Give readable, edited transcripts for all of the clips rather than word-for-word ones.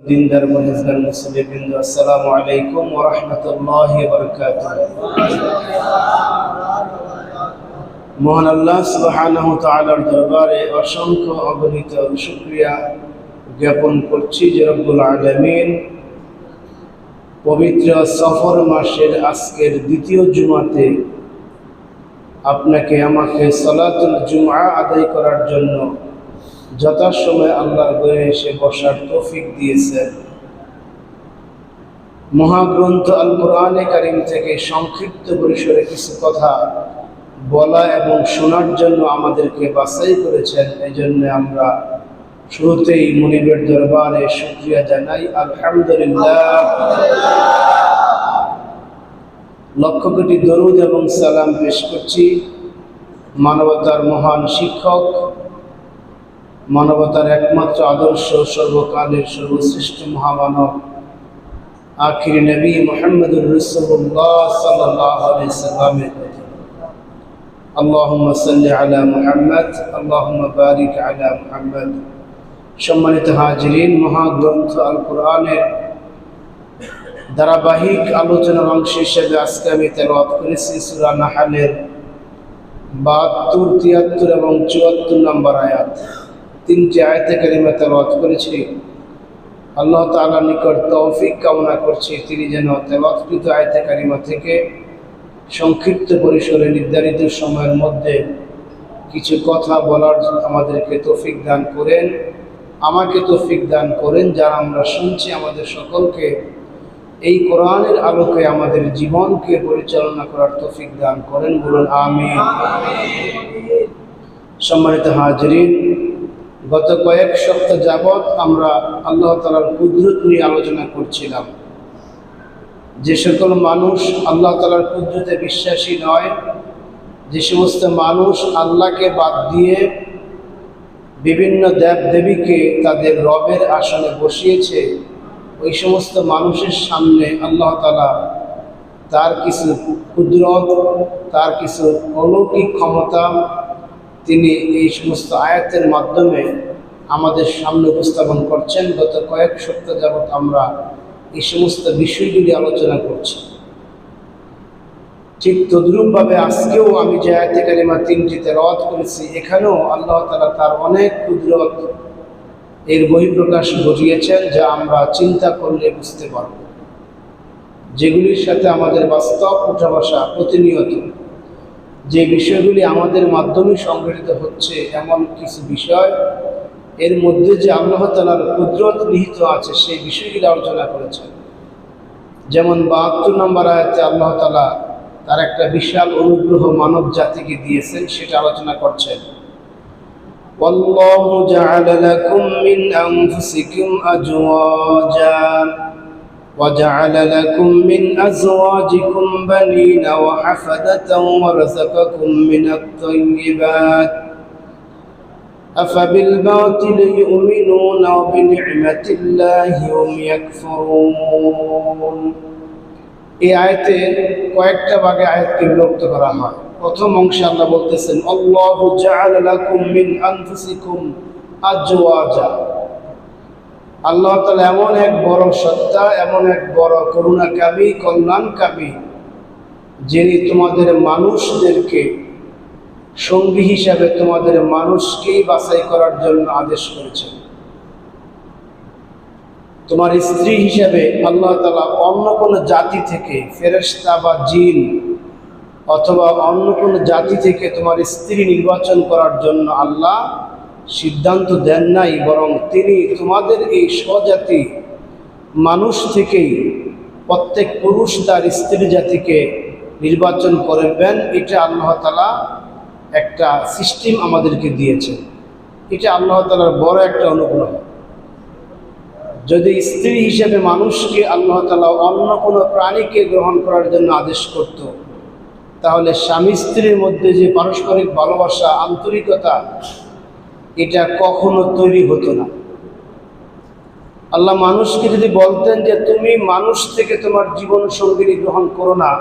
দিনদার মুনিজদার মুসলিমবৃন্দ, আসসালামু আলাইকুম ওয়া রাহমাতুল্লাহি ওয়া বারাকাতুহু। মহান আল্লাহ সুবহানাহু ওয়া তাআলার দরবারে অসংখ্য অগণিত শুকরিয়া জ্ঞাপন করছি যে রব্বুল আলামিন পবিত্র সফর মাসের আজকের দ্বিতীয় জুমাতে আপনাকে আমাকে সালাতুল জুমআ আদায় করার জন্য যথাসময়ে আল্লাহর ঘরে এসে বসার তৌফিক দিয়েছেন। মহাগ্রন্থ আল কোরআনে কারীম থেকে সংক্ষিপ্ত পরিসরে কিছু কথা বলা এবং শোনার জন্য আমাদেরকে বাছাই করেছেন। এই জন্য আমরা শুরুতেই মুনিবের দরবারে শুকরিয়া জানাই, আলহামদুলিল্লাহ। লক্ষ কোটি দরুদ এবং সালাম পেশ করছি মানবতার মহান শিক্ষক, মানবতার একমাত্র আদর্শ, সর্বকালের সর্বশ্রেষ্ঠ মহামানব আখির নবী মুহাম্মদুর রাসূলুল্লাহ সাল্লাল্লাহু আলাইহি সাল্লামের আল্লাহুম্মা সাল্লি আলা মুহাম্মদ, আল্লাহুম্মা বারিক আলা মুহাম্মদ। সম্মানিত হাজিরিন, মহাগ্রন্থ আল কোরআনের ধারাবাহিক আলোচনার অংশ হিসেবে আজকে আমি তেলাওয়াত করেছি সূরা নাহলের ৭২, ৭৩ এবং ৭৪ নম্বর আয়াত। তিনটি আয়াতে কারিমা তেলাওয়াত করেছি। আল্লাহ তাআলার নিকট তৌফিক কামনা করছি তিনি যেন তেলাওয়াতকৃত আয়াতে কারিমা থেকে সংক্ষিপ্ত পরিসরে নির্ধারিত সময়ের মধ্যে কিছু কথা বলার আমাদেরকে তৌফিক দান করেন, আমাকে তৌফিক দান করেন। যারা আমরা শুনছি আমাদের সকলকে এই কোরআনের আলোকে আমাদের জীবনকে পরিচালনা করার তৌফিক দান করেন, বলুন আমিন। সম্মানিত হাজিরিন, গত কয়েক সপ্তাহ যাবৎ আমরা আল্লাহ তাআলার কুদরত নিয়ে আলোচনা করছিলাম। যে সকল মানুষ আল্লাহ তাআলার কুদরতে বিশ্বাসী নয়, যে সমস্ত মানুষ আল্লাহকে বাদ দিয়ে বিভিন্ন দেবদেবীকে তাদের রবের আসনে বসিয়েছে, ওই সমস্ত মানুষের সামনে আল্লাহ তাআলা তার কিছু কুদরত, তার কিছু অলৌকিক ক্ষমতা তিনি এই সমস্ত আয়াতের মাধ্যমে আমাদের সামনে উপস্থাপন করছেন। গত কয়েক সপ্তাহ যাবৎ আমরা এই সমস্ত বিষয়গুলি আলোচনা করছি। ঠিক তদ্রূপভাবে আজকেও আমি যে আয়াতে কারিমা তিনটি তেলাওয়াত করেছি, এখানেও আল্লাহ তাআলা তার অনেক কুদরত এর বহিঃপ্রকাশ ঘটিয়েছেন, যা আমরা চিন্তা করলে বুঝতে পারব, যেগুলির সাথে আমাদের বাস্তব উঠা বসা প্রতিনিয়ত। যে বিষয়গুলি আমাদের মাধ্যমে সংগঠিত হচ্ছে, এমন কিছু বিষয় এর মধ্যে যে আল্লাহ তাআলার কুদরত নিহিত আছে, সেই বিষয়গুলি আলোচনা করেছেন। যেমন ৭২ নম্বর আয়াতে আল্লাহ তাআলা তার একটা বিশাল অনুগ্রহ মানব জাতিকে দিয়েছেন, সেটা আলোচনা করছেন। ওয়াল্লাহু জাআলা লাকুম মিন আনফুসিকুম আজওয়াজা وجعل لكم من أزواجكم بنين وحفدة ورزقكم من الطيبات أفبالباطل يؤمنون وبنعمة الله هم يكفرون। এই আয়াতে কয়েকটা ভাগে আয়াতকে বিভক্ত করা হয়। প্রথম অংশে আল্লাহ বলতেছেন আল্লাহু জাআলা লাকুম মিন আনফুসিকুম আজওয়াজা। আল্লাহ তাআলা এমন এক বড় সত্তা, এমন এক বড় করুণাকামী, কল্যাণকামী, যিনি তোমাদের মানুষদেরকে সঙ্গী হিসাবে তোমাদের মানুষকেই বাছাই করার জন্য আদেশ করেছেন। তোমার স্ত্রী হিসাবে আল্লাহ তাআলা অন্য কোনো জাতি থেকে, ফেরেশতা বা জিন অথবা অন্য কোনো জাতি থেকে তোমার স্ত্রী নির্বাচন করার জন্য আল্লাহ সিদ্ধান্ত দেন নাই, বরং তিনি তোমাদের এই স্বজাতি মানুষ থেকেই প্রত্যেক পুরুষ তার স্ত্রী জাতিকে নির্বাচন করবেন। এটা আল্লাহ তাআলা একটা সিস্টেম আমাদেরকে দিয়েছেন। এটা আল্লাহ তাআলার বড় একটা অনুগ্রহ। যদি স্ত্রী হিসেবে মানুষকে আল্লাহ তাআলা অন্য কোনো প্রাণীকে গ্রহণ করার জন্য আদেশ করত, তাহলে স্বামী স্ত্রীর মধ্যে যে পারস্পরিক ভালোবাসা, আন্তরিকতা, এটা কখনো তৈরি হতো না। আল্লাহ মানুষকে যদি বলতেন যে তুমি মানুষ থেকে তোমার জীবন সঙ্গিনী গ্রহণ করো না,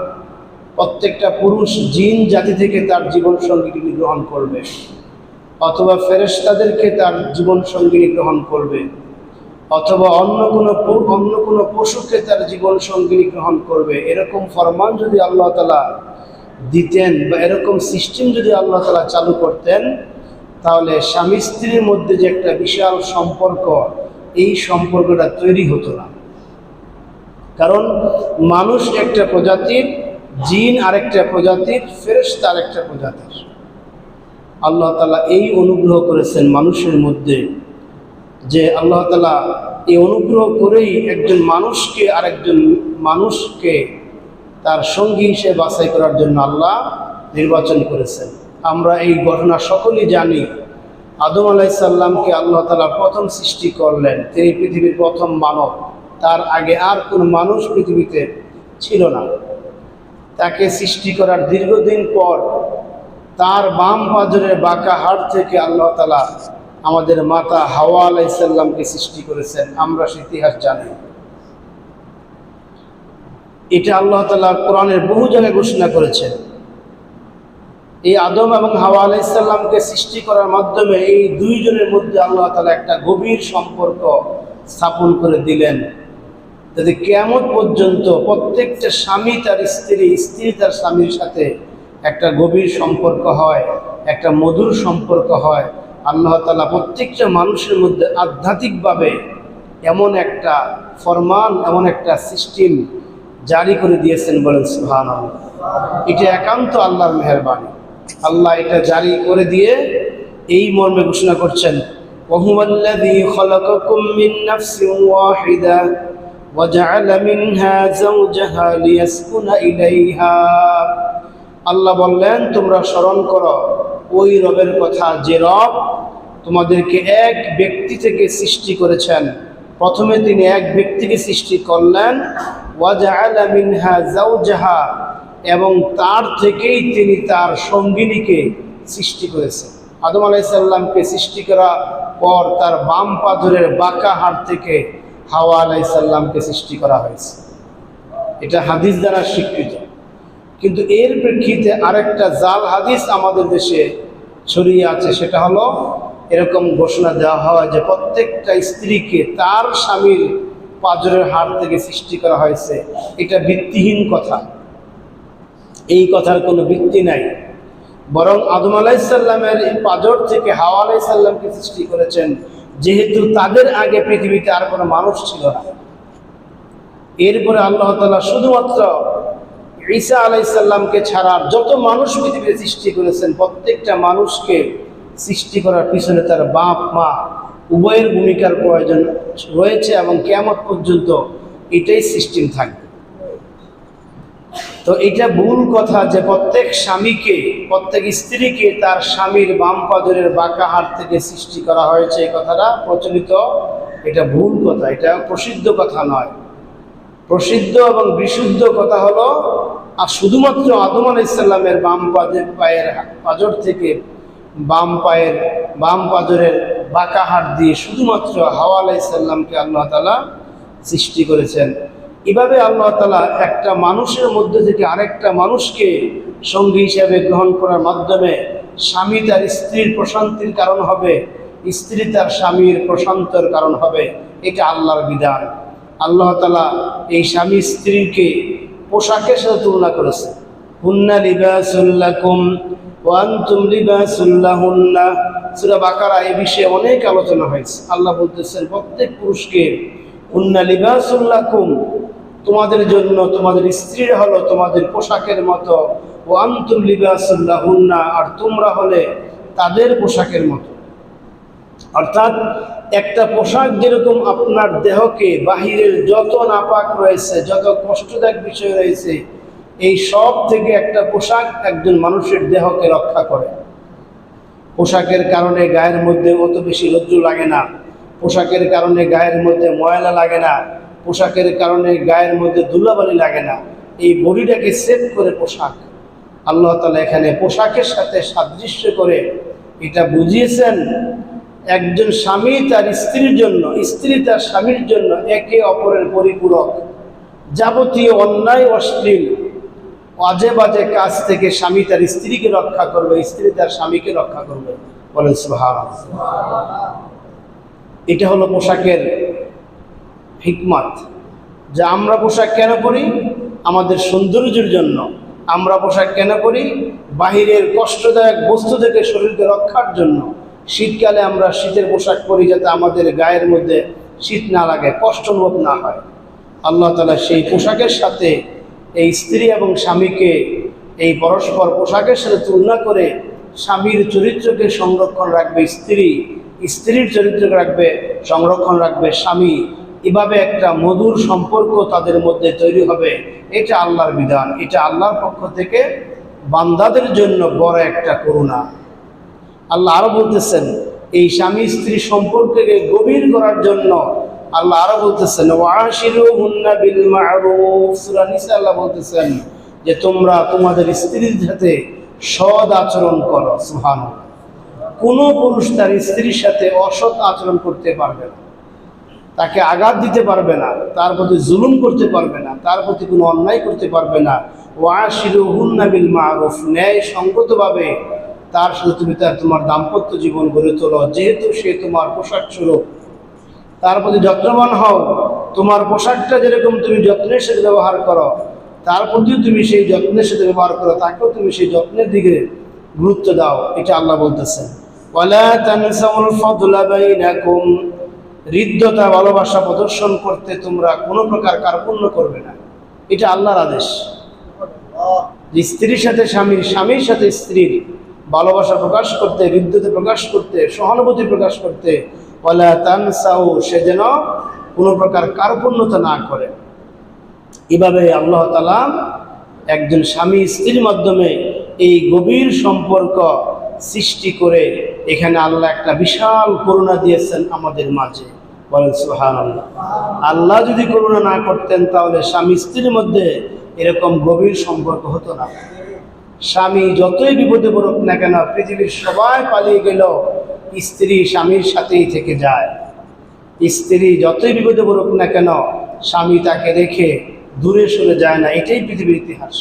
প্রত্যেকটা পুরুষ জিন জাতি থেকে তার জীবন সঙ্গিনী গ্রহণ করবে, অথবা ফেরেশতাদেরকে তার জীবন সঙ্গিনী গ্রহণ করবে, অথবা অন্য কোনো পশুকে তার জীবন সঙ্গিনী গ্রহণ করবে, এরকম ফরমান যদি আল্লাহ তাআলা দিতেন বা এরকম সিস্টেম যদি আল্লাহ তাআলা চালু করতেন, তাহলে স্বামী স্ত্রীর মধ্যে যে একটা বিশাল সম্পর্ক, এই সম্পর্কটা তৈরি হতো না। কারণ মানুষ একটা প্রজাতির, জিন আরেকটা প্রজাতির, ফেরেশতা আরেকটা প্রজাতির। আল্লাহ তাআলা এই অনুগ্রহ করেছেন মানুষের মধ্যে, যে আল্লাহ তাআলা এই অনুগ্রহ করেই একজন মানুষকে আরেকজন মানুষকে তার সঙ্গী হিসেবে বাছাই করার জন্য আল্লাহ নির্বাচন করেছেন। আমরা এই ঘটনা সকলেই জানি। আদম আলাইহিস সালামকে আল্লাহ তাআলা প্রথম সৃষ্টি করলেন, তিনি পৃথিবীর প্রথম মানব। তার আগে আর কোনো মানুষ পৃথিবীতে ছিল না। তাকে সৃষ্টি করার দীর্ঘদিন পর তার বাম পাজরের বাঁকা হাড় থেকে আল্লাহ তাআলা আমাদের মাতা হাওয়া আলাইহিস সালামকে সৃষ্টি করেছেন। আমরা সে ইতিহাস জানি। এটা আল্লাহ তাআলা কোরআনের বহু জায়গায় ঘোষণা করেছেন। এই আদম এবং হাওয়া আলাইহিস সালামকে সৃষ্টি করার মাধ্যমে এই দুইজনের মধ্যে আল্লাহ তাআলা একটা গভীর সম্পর্ক স্থাপন করে দিলেন, যাতে কিয়ামত পর্যন্ত প্রত্যেকটা স্বামী তার স্ত্রী, স্ত্রী তার স্বামীর সাথে একটা গভীর সম্পর্ক হয়, একটা মধুর সম্পর্ক হয়। আল্লাহ তাআলা প্রত্যেকটা মানুষের মধ্যে আধ্যাত্মিকভাবে এমন একটা ফরমান, এমন একটা সিস্টেম জারি করে দিয়েছেন, বলেন সুবহানাল্লাহ। এটা একান্ত আল্লাহর মেহেরবানি। আল্লাহ এটা জারি করে দিয়ে এই মর্মে ঘোষণা করছেন, ওয়াহুয়াল্লাযী খালাকাকুম মিন নাফসিন ওয়াহিদা ওয়া জাআলা মিনহা যাওজাহা লিয়াসকুনা ইলাইহা। আল্লাহ বললেন, তোমরা স্মরণ করো ওই রবের কথা, যে রব তোমাদেরকে এক ব্যক্তি থেকে সৃষ্টি করেছেন। প্রথমে তিনি এক ব্যক্তিকে সৃষ্টি করলেন, ওয়া জাআলা মিনহা যাওজাহা, এবং তার থেকেই তিনি তার সঙ্গিনীকে সৃষ্টি করেছেন। আদম আলাইহিস সালামকে সৃষ্টি করার পর তার বাম পাজরের বাঁকা হাড় থেকে হাওয়া আলাইহিস সালামকে সৃষ্টি করা হয়েছে। এটা হাদিস দ্বারা স্বীকৃত। কিন্তু এর প্রেক্ষিতে আরেকটা জাল হাদিস আমাদের দেশে ছড়িয়ে আছে। সেটা হলো, এরকম ঘোষণা দেওয়া হয় যে প্রত্যেকটা স্ত্রীকে তার স্বামীর পাজরের হাড় থেকে সৃষ্টি করা হয়েছে। এটা ভিত্তিহীন কথা। এই কথার কোনো ভিত্তি নাই। বরং আদম আলাইহিস সালামের পাজর থেকে হাওয়া আলাইহিস সালামকে সৃষ্টি করেছেন, যেহেতু তাদের আগে পৃথিবীতে আর কোনো মানুষ ছিল না। এরপরে আল্লাহ তাআলা শুধুমাত্র ঈসা আলাইহিস সালামকে ছাড়া যত মানুষ পৃথিবীতে সৃষ্টি করেছেন, প্রত্যেকটা মানুষকে সৃষ্টি করার পিছনে তার বাপ মা উভয়ের ভূমিকার প্রয়োজন রয়েছে, এবং কিয়ামত পর্যন্ত এটাই সিস্টেম থাকবে। তো এটা ভুল কথা যে প্রত্যেক স্বামীকে, প্রত্যেক স্ত্রীকে তার স্বামীর বাম পাজরের বাঁকা হাড় থেকে সৃষ্টি করা হয়েছে, এই কথাটা প্রচলিত। এটা ভুল কথা, এটা প্রসিদ্ধ কথা নয়। প্রসিদ্ধ এবং বিশুদ্ধ কথা হলো, আর শুধুমাত্র আদম আলাইহিস সালামের পায়ের পাজর থেকে বাম পাজরের বাঁকা হাড় দিয়ে শুধুমাত্র হাওয়া আলাইহিস সালামকে আল্লাহ তাআলা সৃষ্টি করেছেন। এভাবে আল্লাহ তাআলা একটা মানুষের মধ্যে থেকে আরেকটা মানুষকে সঙ্গী হিসাবে গ্রহণ করার মাধ্যমে স্বামী তার স্ত্রীর প্রশান্তির কারণ হবে, স্ত্রী তার স্বামীর প্রশান্তর কারণ হবে। এটা আল্লাহর বিধান। আল্লাহ তাআলা এই স্বামী স্ত্রীকে পোশাকের সাথে তুলনা করেছে। হুন্না লিবাসুল লাকুম ওয়া আনতুম লিবাসুল লাহুন্না। সূরা বাকারা এই বিষয়ে অনেক আলোচনা হয়েছে। আল্লাহ বলতেছেন, প্রত্যেক পুরুষকে হুন্না লিবাসুল লাকুম, তোমাদের জন্য তোমাদের স্ত্রীরা হলো তোমাদের পোশাকের মতো, ওয়া আনতুম লিবাসুল লাহুন্না, আর তোমরা হলে তাদের পোশাকের মতো। অর্থাৎ একটা পোশাক যেরকম আপনার দেহকে বাহিরের যত নাপাক রয়েছে, যত কষ্টদায়ক বিষয় রয়েছে, এই সব থেকে একটা পোশাক একজন মানুষের দেহকে রক্ষা করে। পোশাকের কারণে গায়ের মধ্যে অত বেশি রৌদ্র লাগে না, পোশাকের কারণে গায়ের মধ্যে ময়লা লাগে না, পোশাকের কারণে গায়ের মধ্যে ধুলাবালি লাগে না। এই বডিটাকে সেভ করে পোশাক। আল্লাহ তাআলা এখানে পোশাকের সাথে সাদৃশ্য করে এটা বুঝিয়েছেন, একজন স্বামী তার স্ত্রীর জন্য, স্ত্রী তার স্বামীর জন্য একে অপরের পরিপূরক। যাবতীয় অন্যায়, অশ্লীল, আজে বাজে কাজ থেকে স্বামী তার স্ত্রীকে রক্ষা করবে, স্ত্রী তার স্বামীকে রক্ষা করবে। বলেন সুবহানাল্লাহ। এটা হলো পোশাকের হিকমত, যে আমরা পোশাক কেন পরি? আমাদের সৌন্দর্যের জন্য। আমরা পোশাক কেন পরি? বাহিরের কষ্টদায়ক বস্তু থেকে শরীরকে রক্ষার জন্য। শীতকালে আমরা শীতের পোশাক পরি যাতে আমাদের গায়ের মধ্যে শীত না লাগে, কষ্ট অনুভব না হয়। আল্লাহ তাআলা সেই পোশাকের সাথে এই স্ত্রী এবং স্বামীকে এই পরস্পর পোশাকের সাথে তুলনা করে স্বামীর চরিত্রকে সংরক্ষণ রাখবে স্ত্রী, স্ত্রীর চরিত্রকে রাখবে সংরক্ষণ রাখবে স্বামী। এভাবে একটা মধুর সম্পর্ক তাদের মধ্যে তৈরি হবে। এটা আল্লাহর বিধান, এটা আল্লাহর পক্ষ থেকে বান্দাদের জন্য বড় একটা করুণা। আল্লাহ আরো বলতেছেন এই স্বামী স্ত্রী সম্পর্ককে গভীর করার জন্য আল্লাহ আরো বলতেছেন ওয়াশিরুহুন্না বিল মা'রুফ। সূরা নিসা আল্লাহ বলতেছেন যে তোমরা তোমাদের স্ত্রীর সাথে সৎ আচরণ করো। সুবহানাল্লাহ। কোনো পুরুষ তার স্ত্রীর সাথে অসৎ আচরণ করতে পারবে না, তাকে আঘাত দিতে পারবে না, তার প্রতি জুলুম করতে পারবে না, তার প্রতি কোনো অন্যায় করতে পারবে না। ওয়াশিরুহুন্না বিল মা'রুফ, ন্যায় সঙ্গতভাবে তার সাথে তুমি তোমার দাম্পত্য জীবন গড়ে তোলো। যেহেতু সে তোমার পোশাক স্বরূপ, তার প্রতি যত্নবান হও। তোমার পোশাকটা যেরকম তুমি যত্নের সাথে ব্যবহার করো, তার প্রতিও তুমি সেই যত্নের সাথে ব্যবহার করো, তাকেও তুমি সেই যত্নের দিকে গুরুত্ব দাও। এটা আল্লাহ বলতেছেন। ওয়ালা তানসাউল ফাদলা বাইনাকুম, হৃদ্যতা ভালোবাসা প্রদর্শন করতে তোমরা কোনো প্রকার কার্পণ্য করবে না। এটা আল্লাহর আদেশ। স্ত্রীর সাথে স্বামীর, স্বামীর সাথে স্ত্রীর ভালোবাসা প্রকাশ করতে, হৃদ্যতা প্রকাশ করতে, সহানুভূতি প্রকাশ করতে। ওয়ালা তানসাউ, সে যেন কোনো প্রকার কার্পণ্যতা না করে। এভাবে আল্লাহ তাআলা একজন স্বামী স্ত্রীর মাধ্যমে এই গভীর সম্পর্ক সৃষ্টি করে এখানে আল্লাহ একটা বিশাল করুণা দিয়েছেন আমাদের মাঝে। বলেন সুবহানাল্লাহ। আল্লাহ যদি করুণা না করতেন তাহলে স্বামী স্ত্রীর মধ্যে এরকম গভীর সম্পর্ক হতো না। স্বামী যতই বিপদে পড়ুক না কেন, পৃথিবীর সবাই পালিয়ে গেল, স্ত্রী স্বামীর সাথেই থেকে যায়। স্ত্রী যতই বিপদে পড়ুক না কেন, স্বামী তাকে রেখে দূরে সরে যায় না। এটাই পৃথিবীর ইতিহাস।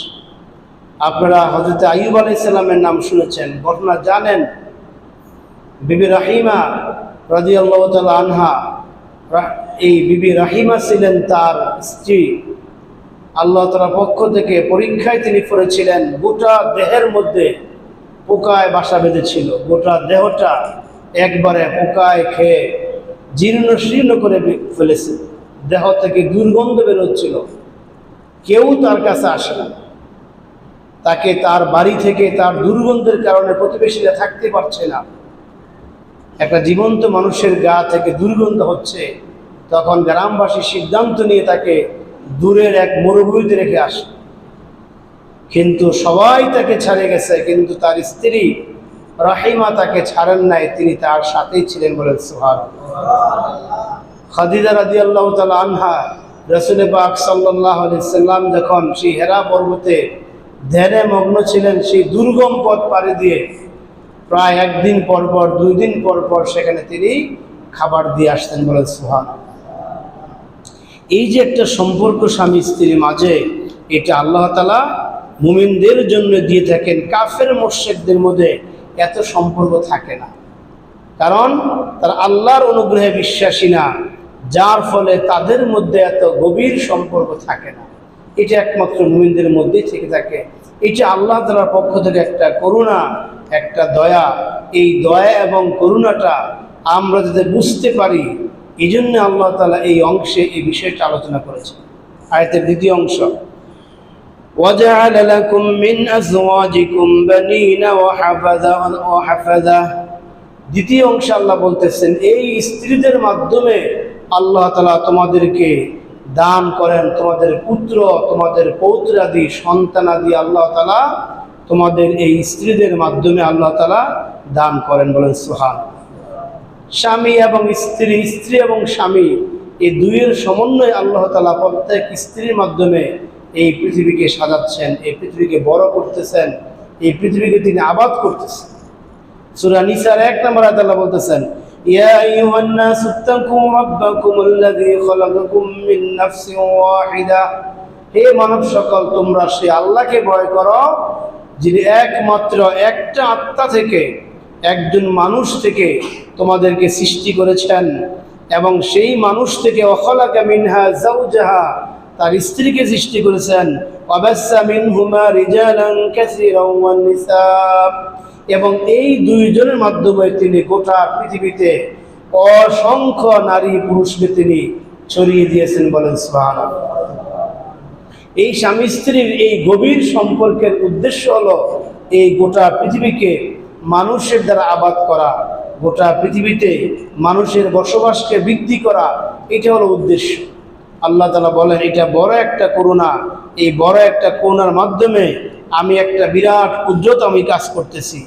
আপনারা হযরত আইয়ুব আলাইহিস সালামের নাম শুনেছেন, ঘটনা জানেন। বিবি রাহিমা রাদিয়াল্লাহু তাআলা আনহা, এই বিবি রাহিমা ছিলেন তার স্ত্রী। আল্লাহ তাআলার পক্ষ থেকে পরীক্ষায় তিনি পড়েছিলেন। গোটা দেহের মধ্যে পোকায় বাসা বেঁধেছিল, গোটা দেহটা একবারে পোকায় খেয়ে জীর্ণ শীর্ণ করে ফেলেছে। দেহ থেকে দুর্গন্ধ বেরোচ্ছিল, কেউ তার কাছে আসে না। তাকে তার বাড়ি থেকে তার দুর্গন্ধের কারণে প্রতিবেশীরা থাকতে পারছে না। একটা জীবন্ত মানুষের গা থেকে দুর্গন্ধ হচ্ছে, তখন গ্রামবাসী সিদ্ধান্ত নিয়ে তাকে দূরের এক মরুভূমিতে রেখে আসে। কিন্তু সবাই তাকে ছাড়ে গেছে, কিন্তু তার স্ত্রী রাহিমা তাকে ছাড়েন নাই, তিনি তার সাথেই ছিলেন। বলেন সুবহানাল্লাহ। খাদিজা রাদিয়াল্লাহু তাআলা আনহা, রাসূল পাক সাল্লাল্লাহু আলাইহি সাল্লাম যখন সেই হেরা পর্বতে ধ্যানে মগ্ন ছিলেন, সেই দুর্গম পথ পাড়ি দিয়ে প্রায় একদিন পর পর, 2 দিন পর পর সেখানে তিনি খাবার দিয়ে আসতেন। বলেন সুবহানাল্লাহ। এই যে একটা সম্পর্ক স্বামী স্ত্রীর মাঝে, এটা আল্লাহ তাআলা মুমিনদের জন্য দিয়ে থাকেন। কাফের মুশরিকদের মধ্যে এত সম্পর্ক থাকে না, কারণ তারা আল্লাহর অনুগ্রহে বিশ্বাসী না, যার ফলে তাদের মধ্যে এত গভীর সম্পর্ক থাকে না। এটা একমাত্র মুমিনদের মধ্যেই থেকে থাকে। এটা আল্লাহ তাআলার পক্ষ থেকে একটা করুণা, একটা দয়া। এই দয়া এবং করুণাটা আমরা যাতে বুঝতে পারি, এই জন্য আল্লাহ তাআলা এই অংশে এই বিষয়টা আলোচনা করেছেন। আয়াতের দ্বিতীয় অংশ, وَجَعَلَ لَكُم مِّنْ أَزْوَاجِكُمْ بَنِينَ وَحَفَدَةً। দ্বিতীয় অংশে আল্লাহ বলতেছেন এই স্ত্রীদের মাধ্যমে আল্লাহ তাআলা তোমাদেরকে দান করেন, তোমাদের পুত্র, তোমাদের পৌত্রাদি, সন্তানাদি আল্লাহ তাআলা তোমাদের এই স্ত্রীদের মাধ্যমে আল্লাহ তাআলা দান করেন। বলেন সুবহানাল্লাহ। স্বামী এবং স্ত্রী, স্ত্রী এবং স্বামী, এই দুইয়ের সমন্বয়ে আল্লাহ তাআলা প্রত্যেক স্ত্রীর মাধ্যমে এই পৃথিবীকে সাজাচ্ছেন, এই পৃথিবীকে বড় করতেছেন, এই পৃথিবীকে তিনি আবাদ করতেছেন। সূরা নিসার 1 নম্বর আয়াতে আল্লাহ বলতেছেন, ইয়া আইয়ুহান নাসু ইত্তাকু রাব্বাকুমুল্লাযী খালাকাকুম মিন নাফসিন ওয়াহিদা। হে মানব সকল, তোমরা সেই আল্লাহকে ভয় করো যিনি একমাত্র একটা আত্মা থেকে, একজন মানুষ থেকে তোমাদেরকে সৃষ্টি করেছেন। এবং সেই মানুষ থেকে ওয়াখালাকা মিনহা যাওজাহা, তার স্ত্রীকে সৃষ্টি করেছেন, ওয়াবাসসা মিনহুমা রিজালান কাসীরান ওয়ান নিসা, এবং এই দুইজনের মাধ্যমে তিনি গোটা পৃথিবীতে অসংখ্য নারী পুরুষকে তিনি ছড়িয়ে দিয়েছেন। বলেন সুবহানাল্লাহ। এই স্বামী স্ত্রীর এই গভীর সম্পর্কের উদ্দেশ্য হলো এই গোটা পৃথিবীকে মানুষের দ্বারা আবাদ করা, গোটা পৃথিবীতে মানুষের বসবাসকে বৃদ্ধি করা, এটা হলো উদ্দেশ্য। আল্লাহ তাআলা বলেন এটা বড় একটা করুণা, এই বড় একটা করুণার মাধ্যমে আমি একটা বিরাট কুদরত আমি কাজ করতেছি।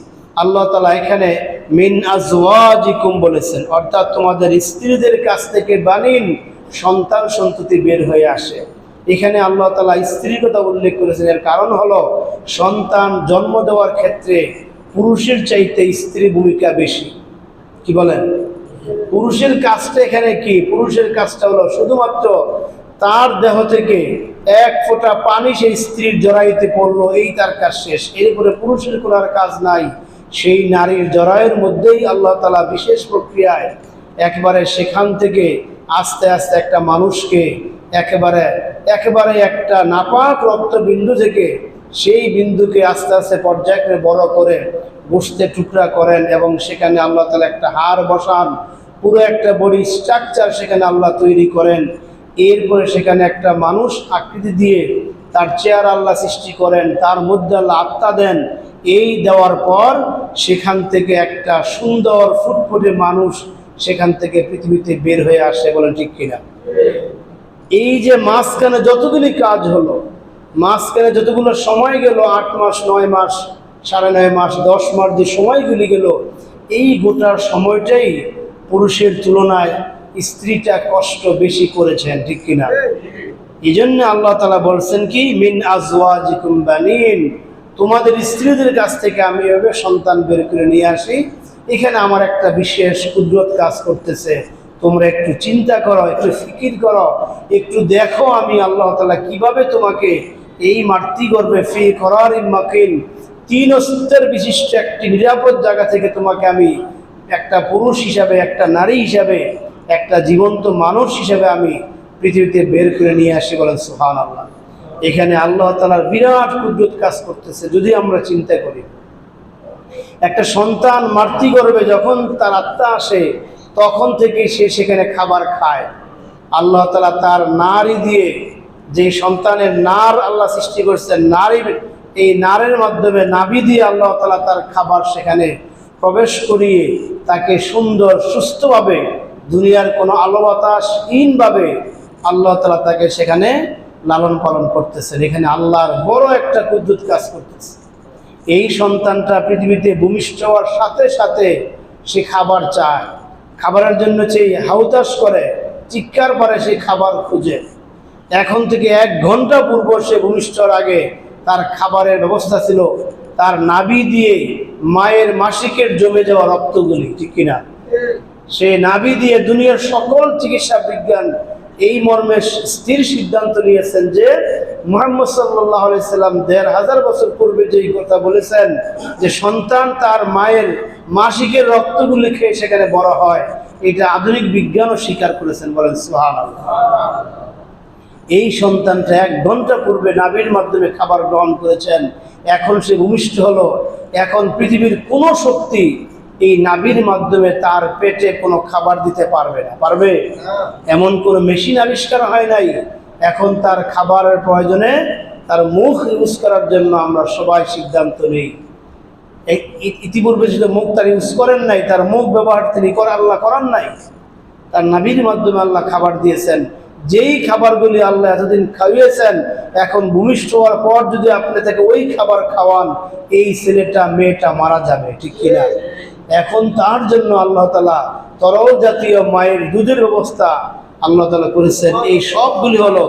আল্লাহ তাআলা এখানে মিন আজওয়াজিকুম বলেছেন, অর্থাৎ তোমাদের স্ত্রীদের কাছ থেকে বানিন সন্তান সন্ততি বের হয়ে আসে। এখানে আল্লাহ তাআলা স্ত্রীর কথা উল্লেখ করেছেন, এর কারণ হলো সন্তান জন্ম দেওয়ার ক্ষেত্রে পুরুষের চাইতে স্ত্রী ভূমিকা বেশি। কি বলেন? পুরুষের কাজটা এখানে কি? পুরুষের কাজটা হলো শুধুমাত্র তার দেহ থেকে এক ফোঁটা পানি সেই স্ত্রীর জরায়ুতে পড়লো, এই তার কাজ শেষ। এরপরে পুরুষের কোনো আর কাজ নাই। সেই নারীর জরায়ুর মধ্যেই আল্লাহ তাআলা বিশেষ প্রক্রিয়ায় একবারে সেখান থেকে আস্তে আস্তে একটা মানুষকে একেবারে একটা নাপাক রক্তবিন্দু থেকে সেই বিন্দুকে আস্তে আস্তে পর্যায়ক্রমে বড় করে গোশতে টুকরা করেন, এবং সেখানে আল্লাহ তাআলা একটা হাড় বসান, পুরো একটা বডি স্ট্রাকচার সেখানে আল্লাহ তৈরি করেন। এরপরে সেখানে একটা মানুষ আকৃতি দিয়ে তার চেহারা আল্লাহ সৃষ্টি করেন, তার মধ্যে আল্লাহ আত্মা দেন। এই দেওয়ার পর সেখান থেকে একটা সুন্দর ফুটফুটে মানুষ সেখান থেকে পৃথিবীতে বের হয়ে আসে। বলেন ঠিক কিনা? এই যে মাঝখানে যতগুলি কাজ হলো, মাঝখানে যতগুলো সময় গেল, 8 মাস 9 মাস 9.5 মাস 10 মাস যে সময়গুলি গেল, এই গোটার সময়টাই পুরুষের তুলনায় স্ত্রীটা কষ্ট বেশি করেছেন। ঠিক কিনা? এই জন্য আল্লাহ তাআলা বলছেন কি, মিন আজওয়াজিকুম বানিন, তোমাদের স্ত্রীদের কাছ থেকে আমি এভাবে সন্তান বের করে নিয়ে আসি। এখানে আমার একটা বিশেষ কুদরত কাজ করতেছে, তোমরা একটু চিন্তা করো, একটু ফিকির করো, একটু দেখো আমি আল্লাহ তাআলা কিভাবে তোমাকে এই মাতৃগর্ভে ফি করারিন মাকিন 3 স্তর বিশিষ্ট একটি নিরাপদ জায়গা থেকে তোমাকে আমি একটা পুরুষ হিসাবে, একটা নারী হিসাবে, একটা জীবন্ত মানুষ হিসাবে আমি পৃথিবীতে বের করে নিয়ে আসি। বলেন সুবহানাল্লাহ। এখানে আল্লাহ তাআলার বিরাট কুদরত কাজ করতেছে। যদি আমরা চিন্তা করি, একটা সন্তান মাতৃগর্ভে যখন তার আত্মা আসে তখন থেকে সে সেখানে খাবার খায়। আল্লাহ তাআলা তার নারী দিয়ে, যে সন্তানের নার আল্লাহ সৃষ্টি করেছেন, নারীর এই নারের মাধ্যমে নাভি দিয়ে আল্লাহ তাআলা তার খাবার সেখানে প্রবেশ করিয়ে তাকে সুন্দর সুস্থভাবে, দুনিয়ার কোনো আলো বাতাসহীনভাবে আল্লাহ তাআলা তাকে সেখানে লালন পালন করতেছেন। এখানে আল্লাহর বড় একটা কুদরত কাজ করতেছে। এই সন্তানটা পৃথিবীতে ভূমিষ্ঠ হওয়ার সাথে সাথে সে খাবার চায়, খাবারের জন্য সে হাউতাস করে, চিৎকার করে, সে খাবার খুঁজে। এখন থেকে 1 ঘন্টা পূর্ব সে ভূমিষ্ঠ হওয়ার আগে তার খাবারের ব্যবস্থা ছিল তার নাভি দিয়ে মায়ের মাসিকের জমে যাওয়া রক্তগুলি। ঠিক কিনা? সে নাভি দিয়ে দুনিয়ার সকল চিকিৎসা বিজ্ঞান এই মর্মে স্থির সিদ্ধান্ত নিয়েছেন যে মুহাম্মদ সাল্লাল্লাহু আলাইহি সাল্লাম 1500 বছর পূর্বে যেই কথা বলেছেন যে সন্তান তার মায়ের মাসিকের রক্তগুলি খেয়ে সেখানে বড় হয়, এটা আধুনিক বিজ্ঞানও স্বীকার করেছেন। বলেন সুবহানাল্লাহ। এই সন্তানটা 1 ঘন্টা পূর্বে নাভির মাধ্যমে খাবার গ্রহণ করেছেন, এখন সে ভূমিষ্ঠ হলো। এখন পৃথিবীর কোনো শক্তি এই নাভির মাধ্যমে তার পেটে কোনো খাবার দিতে পারবে না। পারবে? এমন কোনো মেশিন আবিষ্কার হয় নাই। এখন তার খাবারের প্রয়োজনে তার মুখ ইউজ করার জন্য আমরা সবাই সিদ্ধান্ত নিই। ইতিপূর্বে যেটা মুখ তার ইউজ করেন নাই, তার মুখ ব্যবহার তিনি আল্লাহ করান নাই, তার নাভির মাধ্যমে আল্লাহ খাবার দিয়েছেন। যেই খাবারগুলি আল্লাহ এতদিন খাইয়েছেন, এখন ভূমিষ্ঠ হওয়ার পর যদি আপনি তাকে ওই খাবার খাওয়ান, এই ছেলেটা মেয়েটা মারা যাবে। ঠিক কিনা? এখন তার জন্য আল্লাহ তাআলা তরল জাতীয় মায়ের দুধের ব্যবস্থা আল্লাহ তাআলা করেছেন। এই সবগুলি হলো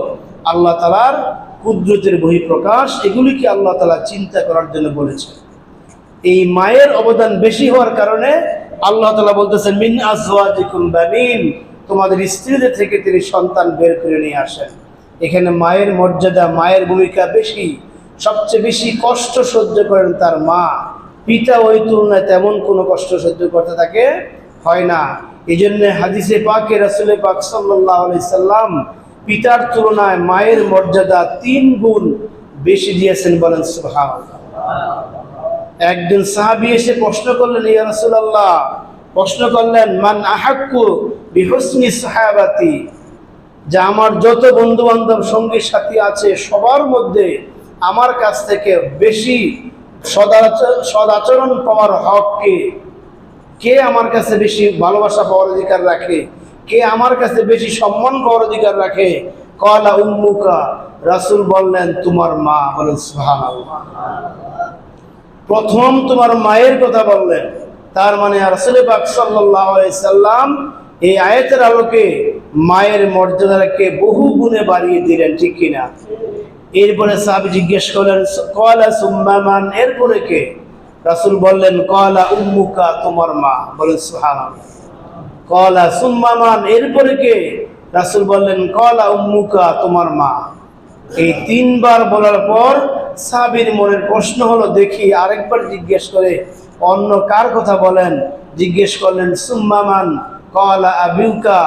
আল্লাহ তাআলার কুদরতের বহিঃপ্রকাশ। এগুলিকে আল্লাহ তাআলা চিন্তা করার জন্য বলেছেন। এই মায়ের অবদান বেশি হওয়ার কারণে আল্লাহ তাআলা বলতেছেন মিন আজওয়াজিকুম বানিন, তোমাদের স্ত্রীদের থেকে তিনি সন্তান বের করে নিয়ে আসেন। এখানে মায়ের মর্যাদা, মায়ের ভূমিকা বেশি। সবচেয়ে বেশি কষ্ট সহ্য করেন তার মা। পিতা ওই তুলনায় তেমন কোনো কষ্ট সহ্য করতে তাকে হয় না। এই জন্য হাদিসে পাকে রাসূল পাক সাল্লাল্লাহু আলাইহি সাল্লাম পিতার তুলনায় মায়ের মর্যাদা 3 গুণ বেশি দিয়েছেন, বলেন সুবহানাল্লাহ। একজন সাহাবী এসে প্রশ্ন করলেন, ইয়া রাসূলুল্লাহ, প্রশ্ন করলেন, মান আহাক্কু বিহুসনি সাহাবাতি, যে আমার যত বন্ধু বান্ধব সঙ্গী সাথী আছে সবার মধ্যে আমার কাছ থেকে বেশি সদাচরণ পাওয়ার হক কে? কে আমার কাছে বেশি ভালোবাসা পাওয়ার অধিকার রাখে? কে আমার কাছে বেশি সম্মান পাওয়ার অধিকার রাখে? ক্বালা উম্মুকা, রাসূল বললেন তোমার মা। বলেন সুবহানাল্লাহ। প্রথম তোমার মায়ের কথা বললেন। তার মানে রাসূল পাক সাল্লাল্লাহু আলাইহি সাল্লাম এই আয়াতের আলোকে মায়ের মর্যাদাকে বহু গুণে বাড়িয়ে দিলেন, ঠিক কিনা? এরপরে সাহাবী জিজ্ঞেস করলেন, ক্বালা সুম্মা মান, এরপরে কে? রাসূল বললেন, ক্বালা উম্মুকা, তোমার মা। বলেন সুবহানাল্লাহ। ক্বালা সুম্মা মান, এরপরে কে? রাসূল বললেন, ক্বালা উম্মুকা, তোমার মা। এই 3 বার বলার পর সাহাবীর মনের প্রশ্ন হলো, দেখি আরেকবার জিজ্ঞেস করে অন্য কার কথা বলেন। জিজ্ঞেস করলেন, সুম্মা মান, ক্বালা আবুকা,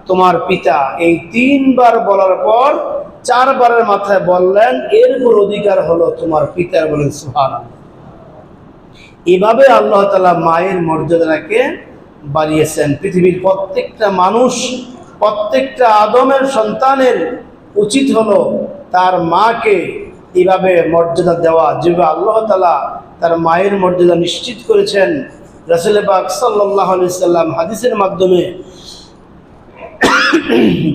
তোমার পিতা। এই 3 বার বলার পর 4 বারের মাথায় বললেন, এরপর অধিকার হলো তোমার পিতার। বলেন সুবহানাল্লাহ। এভাবে আল্লাহ তাআলা মায়ের মর্যাদাকে বাড়িয়েছেন। পৃথিবীর প্রত্যেকটা মানুষ, প্রত্যেকটা আদমের সন্তানের উচিত হলো তার মাকে এভাবে মর্যাদা দেওয়া, যেভাবে আল্লাহ তাআলা তার মায়ের মর্যাদা নিশ্চিত করেছেন। রাসূল পাক সাল্লাল্লাহু আলাইহি সাল্লাম হাদিসের মাধ্যমে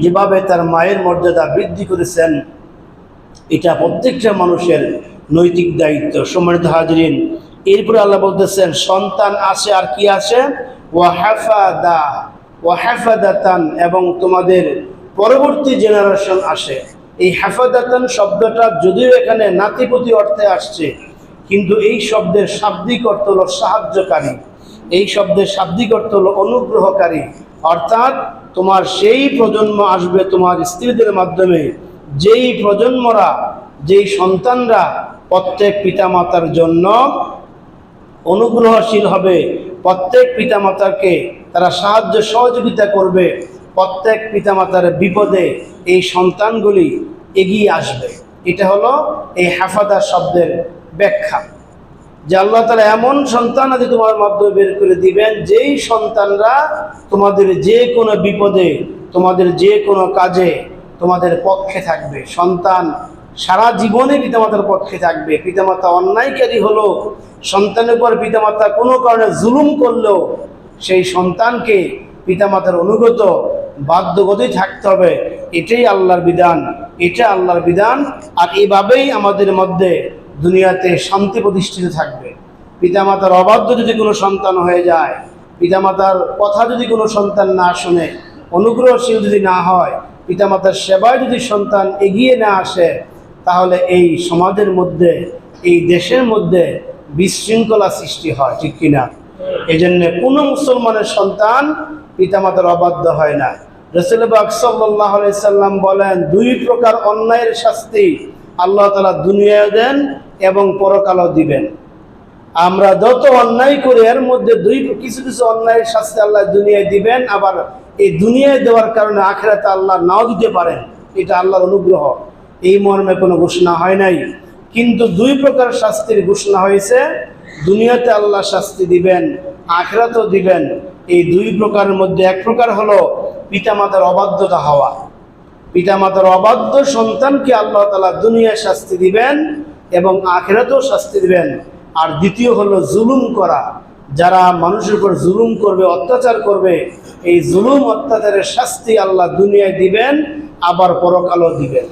যেভাবে তার মায়ের মর্যাদা বৃদ্ধি করেছেন, এটা প্রত্যেকটা মানুষের নৈতিক দায়িত্ব। সম্মানিত হাজরিন, এরপরে আল্লাহ বলতেছেন, সন্তান আসে আর কি আসে? ওয়াহাফাদাতান, এবং তোমাদের পরবর্তী জেনারেশন আসে। এই হাফাদাতান শব্দটা যদিও এখানে নাতিপুতি অর্থে আসছে, কিন্তু এই শব্দের শাব্দিক অর্থ হলো সাহায্যকারী। এই শব্দের শাব্দিক অর্থ হলো অনুগ্রহকারী। অর্থাৎ তোমার সেই প্রজন্ম আসবে তোমার স্ত্রীদের মাধ্যমে, যেই প্রজন্মরা, যেই সন্তানরা প্রত্যেক পিতামাতার জন্য অনুগ্রহশীল হবে, প্রত্যেক পিতামাতাকে তারা সাহায্য সহযোগিতা করবে, প্রত্যেক পিতামাতার বিপদে এই সন্তানগুলি এগিয়ে আসবে। এটা হলো এই হাফাদা শব্দের ব্যাখ্যা, যে আল্লাহ তাআলা এমন সন্তান আদি তোমার মাধ্যমে বের করে দিবেন, যেই সন্তানরা তোমাদের যে কোনো বিপদে, তোমাদের যে কোনো কাজে তোমাদের পক্ষে থাকবে। সন্তান সারা জীবনে পিতামাতার পক্ষে থাকবে। পিতামাতা অন্যায়কারী হলো, সন্তানের উপর পিতামাতা কোনো কারণে জুলুম করলেও সেই সন্তানকে পিতামাতার অনুগত বাধ্যগতই থাকতে হবে। এটাই আল্লাহর বিধান, এটা আল্লাহর বিধান। আর এভাবেই আমাদের মধ্যে দুনিয়াতে শান্তি প্রতিষ্ঠিত থাকবে। পিতামাতার অবাধ্য যদি কোনো সন্তান হয়ে যায়, পিতামাতার কথা যদি কোনো সন্তান না শুনে, অনুগ্রহশীল যদি না হয়, পিতামাতার সেবায় যদি সন্তান এগিয়ে না আসে, তাহলে এই সমাজের মধ্যে, এই দেশের মধ্যে বিশৃঙ্খলা সৃষ্টি হয়, ঠিক কিনা? এই জন্য কোনো মুসলমানের সন্তান পিতামাতার অবাধ্য হয় না। রাসূল পাক সাল্লাল্লাহু আলাইহি সাল্লাম বলেন, 2 প্রকার অন্যায়ের শাস্তি আল্লাহ তাআলা দুনিয়ায় দেন এবং পরকালও দিবেন। আমরা যত অন্যায় করি এর মধ্যে কিছু কিছু অন্যায়ের শাস্তি আল্লাহ দুনিয়ায় দিবেন, আবার এই দুনিয়ায় দেওয়ার কারণে আখিরাতে আল্লাহ নাও দিতে পারেন। এটা আল্লাহর অনুগ্রহ। এই মর্মে কোনো ঘোষণা হয় নাই, কিন্তু 2 প্রকার শাস্তির ঘোষণা হয়েছে। দুনিয়াতে আল্লাহ শাস্তি দিবেন, আখিরাতেও দিবেন। এই 2 প্রকারের মধ্যে এক প্রকার হলো পিতামাতার অবাধ্যতা হওয়া। পিতামাতার অবাধ্য সন্তানকে আল্লাহ তাআলা দুনিয়ায় শাস্তি দিবেন এবং আখিরাতেও শাস্তি দিবেন। আর দ্বিতীয় হলো জুলুম করা। যারা মানুষের উপর জুলুম করবে, অত্যাচার করবে, এই জুলুম অত্যাচারের শাস্তি আল্লাহ দুনিয়ায় দিবেন, আবার পরকালও দিবেন।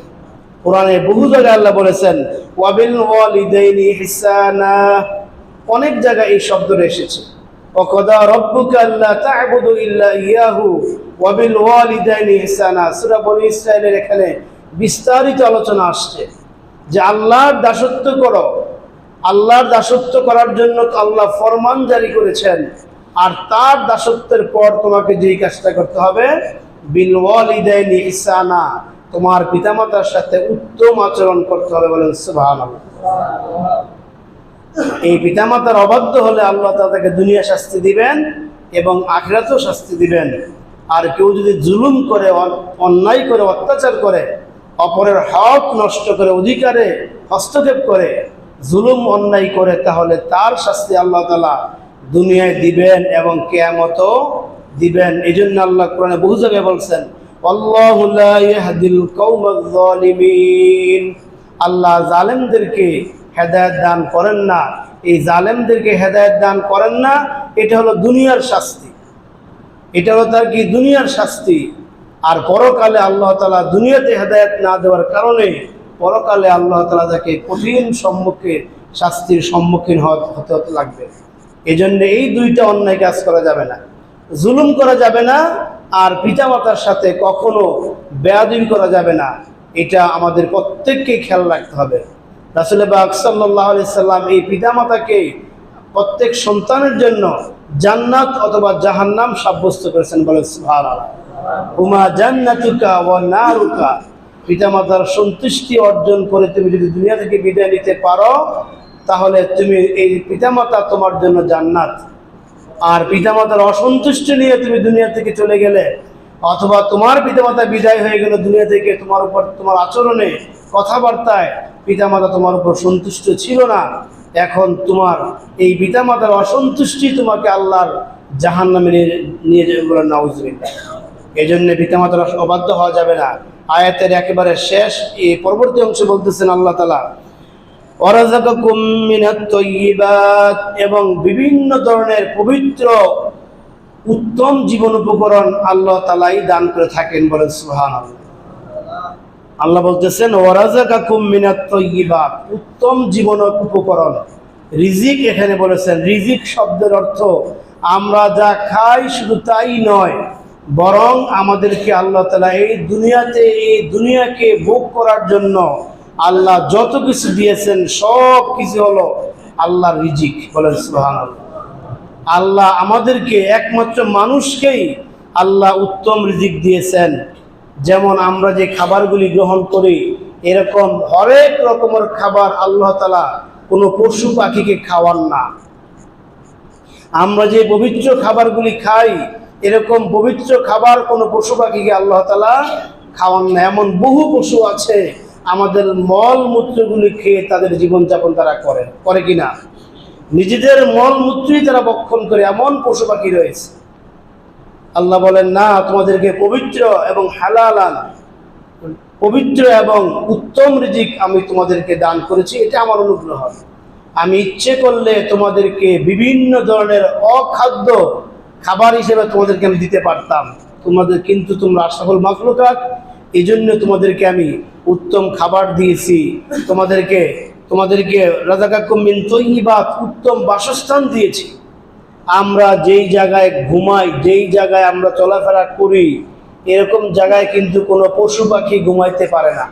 কোরআনে বহু জায়গায় আল্লাহ বলেছেন, ওয়াবিল ওয়ালিদাইনি ইহসানা। অনেক জায়গায় এই শব্দটা এসেছে। ওয়াকাদা রাব্বুকা আল্লা তা'বুদু ইল্লা ইয়াহু ওয়াবিল ওয়ালিদাইনি ইহসানা। সূরা বনী ইসরাঈলের এখানে বিস্তারিত আলোচনা আসছে যে আল্লাহর দাসত্ব করো। আল্লাহর দাসত্ব করার জন্য আল্লাহ ফরমান জারি করেছেন, আর তার দাসত্বের পর তোমাকে যেই কাজটা করতে হবে, বিল ওয়ালিদাইনি ইহসানা, তোমার পিতামাতার সাথে উত্তম আচরণ করতে হবে। বলেন সুবহানাল্লাহ। এই পিতামাতার অবাধ্য হলে আল্লাহ তাআলা তাকে দুনিয়া শাস্তি দিবেন এবং আখিরাতেও শাস্তি দিবেন। আর কেউ যদি জুলুম করে, অন্যায় করে, অত্যাচার করে, অপরের হক নষ্ট করে, অধিকারে হস্তক্ষেপ করে, জুলুম অন্যায় করে, তাহলে তার শাস্তি আল্লাহ তাআলা দুনিয়ায় দিবেন এবং কিয়ামতেও দিবেন। এই জন্য আল্লাহ কোরআনে বহু জায়গায় বলছেন, আল্লাহু লা ইয়াহদিল কওমাজ যালিমিন, আল্লাহ জালেমদেরকে হেদায়েত দান করেন না। এই জালেমদেরকে হেদায়েত দান করেন না, এটা হলো দুনিয়ার শাস্তি, এটা হলো তার কি দুনিয়ার শাস্তি। আর পরকালে আল্লাহ তাআলা দুনিয়াতে হেদায়েত না দেওয়ার কারণে পরকালে আল্লাহ তাআলা তাকে কঠিন শাস্তির সম্মুখীন হতে লাগবে। এই জন্য এই দুইটা অন্যায় কাজ করা যাবে না, জুলুম করা যাবে না, আর পিতামাতার সাথে কখনো বেয়াদবি করা যাবে না। এটা আমাদের প্রত্যেককে খেয়াল রাখতে হবে। রাসূল পাক সাল্লাল্লাহু আলাইহি সাল্লাম এই পিতামাতাকে প্রত্যেক সন্তানের জন্য জান্নাত অথবা জাহান্নাম সাব্যস্ত করেছেন। বলে সুবহানাল্লাহ। উমা জান্নাতুকা ওয়া নারুকা, পিতামাতার সন্তুষ্টি অর্জন করে তুমি যদি দুনিয়া থেকে বিদায় নিতে পারো, তাহলে তুমি এই পিতামাতা তোমার জন্য জান্নাত। আর পিতামাতার অসন্তুষ্টি নিয়ে তুমি দুনিয়া থেকে চলে গেলে, অথবা তোমার পিতামাতা বিদায় হয়ে গেল দুনিয়া থেকে, তোমার উপর, তোমার আচরণে, কথাবার্তায় পিতামাতা তোমার উপর সন্তুষ্ট ছিল না, এখন তোমার এই পিতামাতার অসন্তুষ্টি তোমাকে আল্লাহর জাহান্নামে নিয়ে যাবে। বলে নাউজুবিল্লাহ। এই জন্য পিতামাতার অবাধ্য হওয়া যাবে না। আয়াতের একেবারে শেষ এই পরবর্তী অংশে বলতেছেন আল্লাহ তাআলা, ওয়ারাযাকাকুম মিনাত তাইয়্যিবাত, এবং বিভিন্ন ধরনের পবিত্র উত্তম জীবন উপকরণ আল্লাহ তাআলাই দান করে থাকেন। বলেন সুবহানাল্লাহ। আল্লাহ বলতেছেন ওয়ারাযাকাকুম মিনাত তাইয়্যিবাত, উত্তম জীবন উপকরণ। রিজিক এখানে বলেছেন, রিজিক শব্দের অর্থ আমরা যা খাই শুধু তাই নয়, বরং আমাদেরকে আল্লাহ তাআলা এই দুনিয়াকে ভোগ করার জন্য আল্লাহ যত কিছু দিয়েছেন সব কিছু হলো আল্লাহর রিজিক। বলেন সুবহানাল্লাহ। আল্লাহ আমাদেরকে, একমাত্র মানুষকেই আল্লাহ উত্তম রিজিক দিয়েছেন। যেমন আমরা যে খাবারগুলি গ্রহণ করি, এরকম হরেক রকমের খাবার আল্লাহ তাআলা কোনো পশু পাখিকে খাওয়ান না। আমরা যে পবিত্র খাবারগুলি খাই, এরকম পবিত্র খাবার কোনো পশু পাখিকে আল্লাহ তাআলা খাওয়ান না। এমন বহু পশু আছে আমাদের মল মূত্রগুলি খেয়ে তাদের জীবনযাপন তারা করে কিনা, নিজেদের মল মূত্রই তারা ভক্ষণ করে, এমন পশু পাখি রয়েছে। আল্লাহ বলেন না, তোমাদেরকে পবিত্র এবং হালালান, পবিত্র এবং উত্তম রিজিক আমি তোমাদেরকে দান করেছি, এটা আমার অনুগ্রহ। আমি ইচ্ছে করলে তোমাদেরকে বিভিন্ন ধরনের অখাদ্য খাবার হিসেবে তোমাদেরকে আমি দিতে পারতাম, কিন্তু তোমরা আশরাফুল মাখলুকাত, এই জন্য তোমাদেরকে আমি উত্তম খাবার দিয়েছি, তোমাদেরকে রাযাকাকুম মিন তাইয়্যিবাত, উত্তম বাসস্থান দিয়েছি। আমরা যেই জায়গায় ঘুমাই, যেই জায়গায় আমরা চলাফেরা করি, এরকম জায়গায় কিন্তু কোনো পশু পাখি ঘুমাইতে পারে না।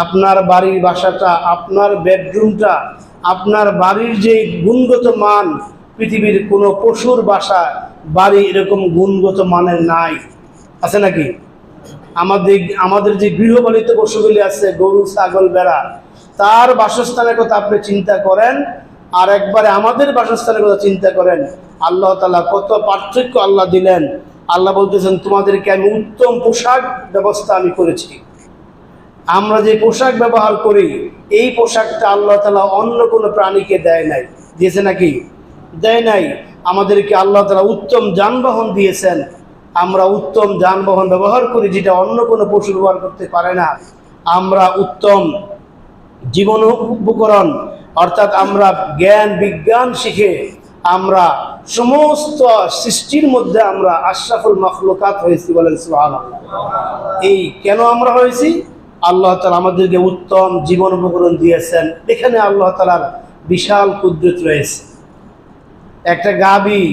আপনার বাড়ির বাসাটা, আপনার বেডরুমটা, আপনার বাড়ির যে গুণগত মান, পৃথিবীর কোনো পশুর বাড়ি এরকম গুণগত মানের নাই। আছে নাকি? আমাদের যে গৃহপালিত পশুগুলি আছে, গরু, ছাগল, ভেড়া, তার বাসস্থানের কথা আপনি চিন্তা করেন, আর একবারে আমাদের বাসস্থানের কথা চিন্তা করেন। আল্লাহ তাআলা কত পার্থক্য আল্লাহ দিলেন। আল্লাহ বলতেছেন, তোমাদেরকে আমি উত্তম পোশাক ব্যবস্থা আমি করেছি। আমরা যে পোশাক ব্যবহার করি, এই পোশাকটা আল্লাহ তাআলা অন্য কোনো প্রাণীকে দেয় নাই। দিয়েছে নাকি? দেয় নাই। আমাদেরকে আল্লাহ তাআলা উত্তম যানবাহন দিয়েছেন। আমরা উত্তম যানবাহন ব্যবহার করি, যেটা অন্য কোনো পশু ব্যবহার করতে পারে না। আমরা উত্তম জীবন উপকরণ, অর্থাৎ আমরা জ্ঞান বিজ্ঞান শিখে আমরা সমস্ত সৃষ্টির মধ্যে আমরা আশরাফুল মাখলুকাত হয়েছি। বলেন সুবহানাল্লাহ। এই কেন আমরা হয়েছি? আল্লাহ তাআলা আমাদেরকে উত্তম জীবন উপকরণ দিয়েছেন। এখানে আল্লাহ তাআলার বিশাল কুদরত রয়েছে। একটা গাভী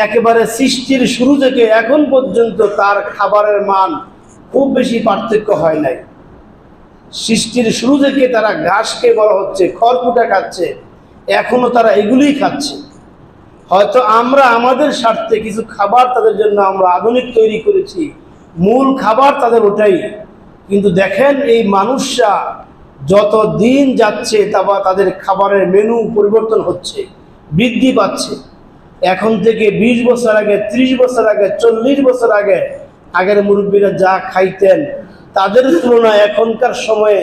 একেবারে সৃষ্টির শুরু থেকে এখন পর্যন্ত তার খাবারের মান খুব বেশি পার্থক্য হয় নাই। সৃষ্টির শুরু থেকে তারা ঘাস খেয়ে বড় হচ্ছে, খড়কুটা খাচ্ছে, এখনো তারা এগুলিই খাচ্ছে। হয়তো আমরা আমাদের স্বার্থে কিছু খাবার তাদের জন্য আমরা আধুনিক তৈরি করেছি, মূল খাবার তাদের ওটাই। কিন্তু দেখেন, এই মানুষরা যত দিন যাচ্ছে তাদের খাবারের মেনু পরিবর্তন হচ্ছে, বৃদ্ধি পাচ্ছে। এখন থেকে 20 বছর আগে, 30 বছর আগে, 40 বছর আগে আগের মুরব্বীরা যা খাইতেন তাদের তুলনায় এখনকার সময়ে